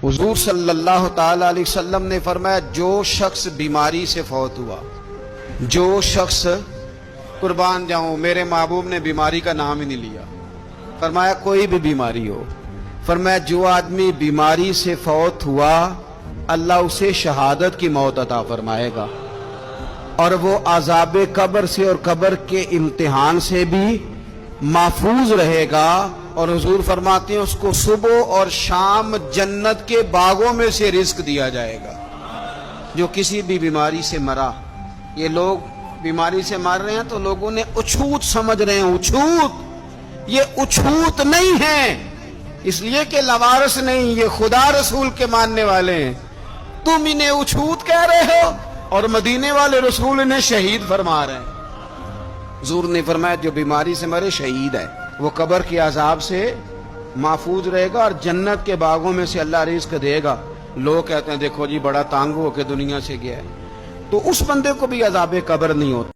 حضور صلی اللہ تعالی علیہ وسلم نے فرمایا جو شخص بیماری سے فوت ہوا، جو شخص، قربان جاؤں میرے محبوب نے بیماری کا نام ہی نہیں لیا، فرمایا کوئی بھی بیماری ہو، فرمایا جو آدمی بیماری سے فوت ہوا اللہ اسے شہادت کی موت عطا فرمائے گا، اور وہ عذاب قبر سے اور قبر کے امتحان سے بھی محفوظ رہے گا، اور حضور فرماتے ہیں اس کو صبح اور شام جنت کے باغوں میں سے رزق دیا جائے گا۔ جو کسی بھی بیماری سے مرا، یہ لوگ بیماری سے مر رہے ہیں تو لوگوں نے اچھوت سمجھ رہے ہیں، اچھوت، یہ اچھوت نہیں ہے، اس لیے کہ لوارث نہیں، یہ خدا رسول کے ماننے والے ہیں، تم انہیں اچھوت کہہ رہے ہو اور مدینے والے رسول انہیں شہید فرما رہے ہیں۔ حضور نے فرمایا جو بیماری سے مرے شہید ہے، وہ قبر کے عذاب سے محفوظ رہے گا اور جنت کے باغوں میں سے اللہ رزق دے گا۔ لوگ کہتے ہیں دیکھو جی بڑا تانگ ہو کے دنیا سے گیا ہے، تو اس بندے کو بھی عذاب قبر نہیں ہوتا۔